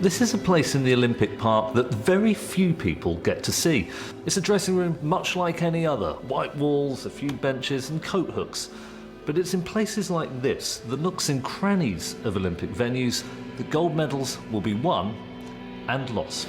This is a place in the Olympic Park that very few people get to see. It's a dressing room much like any other, white walls, a few benches and coat hooks. But it's in places like this, the nooks and crannies of Olympic venues, that gold medals will be won and lost.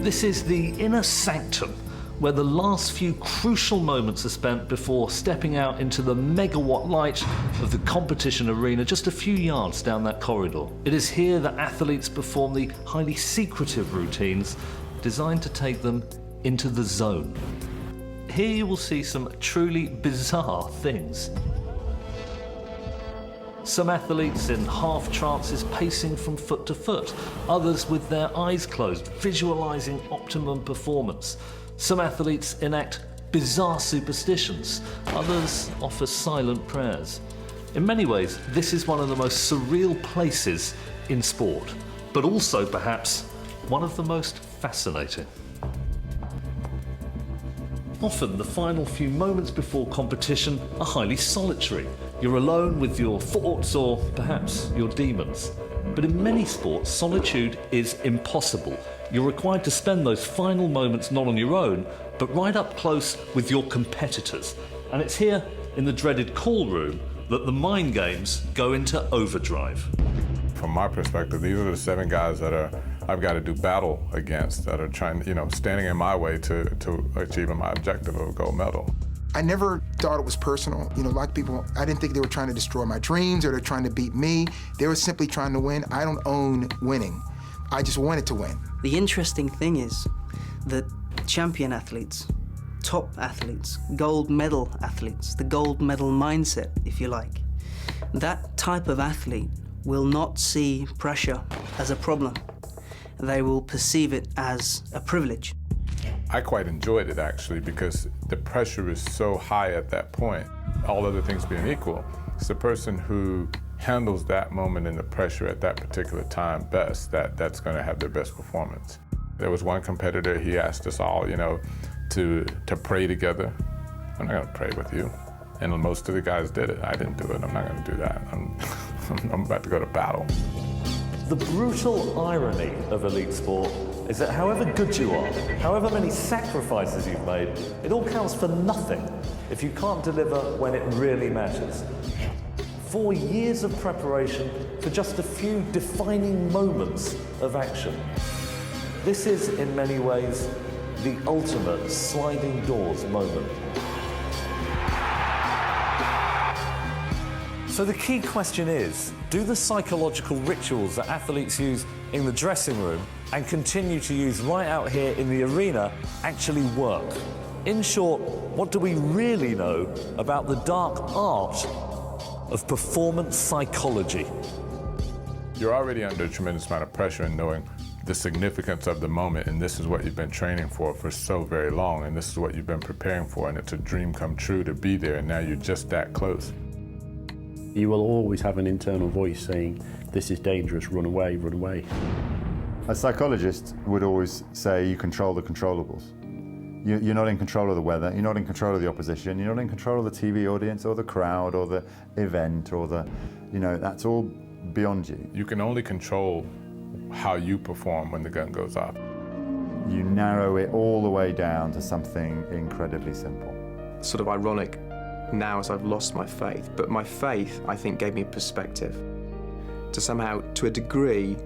This is the inner sanctum, where the last few crucial moments are spent before stepping out into the megawatt light of the competition arena just a few yards down that corridor. It is here that athletes perform the highly secretive routines designed to take them into the zone. Here you will see some truly bizarre things. Some athletes in half trances pacing from foot to foot, others with their eyes closed, visualizing optimum performance. Some athletes enact bizarre superstitions, others offer silent prayers. In many ways, this is one of the most surreal places in sport, but also perhaps one of the most fascinating. Often the final few moments before competition are highly solitary. You're alone with your thoughts or perhaps your demons. But in many sports, solitude is impossible. You're required to spend those final moments not on your own, but right up close with your competitors. And it's here, in the dreaded call room, that the mind games go into overdrive. From my perspective, these are the 7 guys that I've got to do battle against, that are trying, standing in my way to achieving my objective of a gold medal. I never thought it was personal. Like people, I didn't think they were trying to destroy my dreams or they're trying to beat me. They were simply trying to win. I don't own winning. I just wanted to win. The interesting thing is that champion athletes, top athletes, gold medal athletes, the gold medal mindset, if you like, that type of athlete will not see pressure as a problem. They will perceive it as a privilege. I quite enjoyed it, actually, because the pressure is so high at that point. All other things being equal, it's the person who handles that moment and the pressure at that particular time best that's going to have their best performance. There was one competitor, he asked us all, to pray together. I'm not going to pray with you. And most of the guys did it. I didn't do it. I'm not going to do that. I'm about to go to battle. The brutal irony of elite sport is that however good you are, however many sacrifices you've made, it all counts for nothing if you can't deliver when it really matters. 4 years of preparation for just a few defining moments of action. This is, in many ways, the ultimate sliding doors moment. So the key question is, do the psychological rituals that athletes use in the dressing room and continue to use right out here in the arena actually work? In short, what do we really know about the dark art of performance psychology? You're already under a tremendous amount of pressure in knowing the significance of the moment, and this is what you've been training for so very long, and this is what you've been preparing for, and it's a dream come true to be there, and now you're just that close. You will always have an internal voice saying, this is dangerous, run away, run away. A psychologist would always say you control the controllables. You're not in control of the weather, you're not in control of the opposition, you're not in control of the TV audience or the crowd or the event or that's all beyond you. You can only control how you perform when the gun goes off. You narrow it all the way down to something incredibly simple. Sort of ironic now as I've lost my faith, but my faith, I think, gave me perspective to somehow, to a degree,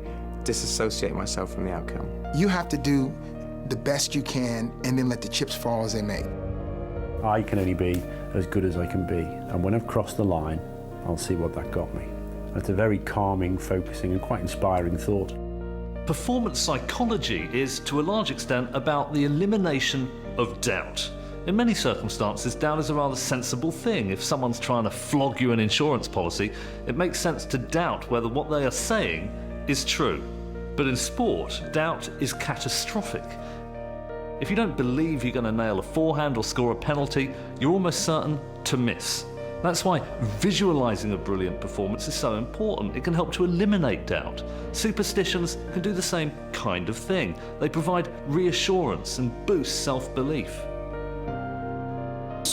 disassociate myself from the outcome. You have to do the best you can and then let the chips fall as they may. I can only be as good as I can be, and when I've crossed the line, I'll see what that got me. It's a very calming, focusing, and quite inspiring thought. Performance psychology is, to a large extent, about the elimination of doubt. In many circumstances, doubt is a rather sensible thing. If someone's trying to flog you an insurance policy, it makes sense to doubt whether what they are saying is true. But in sport, doubt is catastrophic. If you don't believe you're going to nail a forehand or score a penalty, you're almost certain to miss. That's why visualizing a brilliant performance is so important. It can help to eliminate doubt. Superstitions can do the same kind of thing. They provide reassurance and boost self-belief.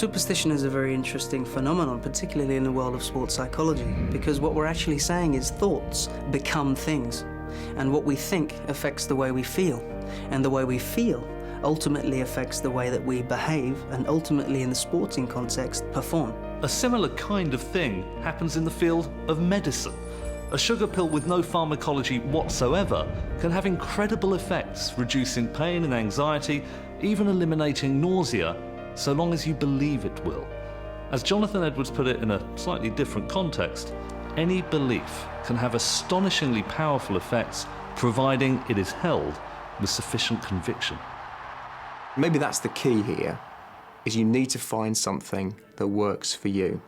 Superstition is a very interesting phenomenon, particularly in the world of sports psychology, because what we're actually saying is thoughts become things, and what we think affects the way we feel, and the way we feel ultimately affects the way that we behave, and ultimately in the sporting context, perform. A similar kind of thing happens in the field of medicine. A sugar pill with no pharmacology whatsoever can have incredible effects, reducing pain and anxiety, even eliminating nausea, so long as you believe it will. As Jonathan Edwards put it in a slightly different context, any belief can have astonishingly powerful effects, providing it is held with sufficient conviction. Maybe that's the key here, is you need to find something that works for you.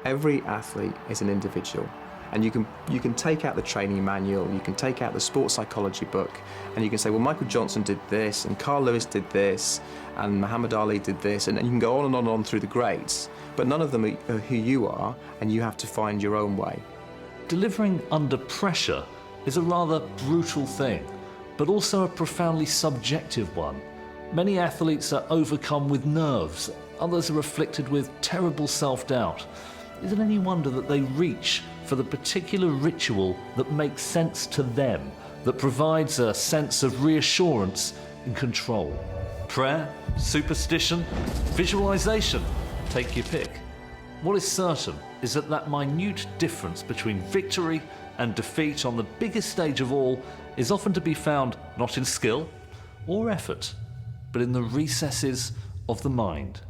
Every athlete is an individual, and you can take out the training manual, you can take out the sports psychology book, and you can say, well, Michael Johnson did this, and Carl Lewis did this, and Muhammad Ali did this, and you can go on and on through the greats, but none of them are who you are, and you have to find your own way. Delivering under pressure is a rather brutal thing, but also a profoundly subjective one. Many athletes are overcome with nerves, others are afflicted with terrible self-doubt. Is it any wonder that they reach for the particular ritual that makes sense to them, that provides a sense of reassurance and control? Prayer, superstition, visualization, take your pick. What is certain is that that minute difference between victory and defeat on the biggest stage of all is often to be found not in skill or effort, but in the recesses of the mind.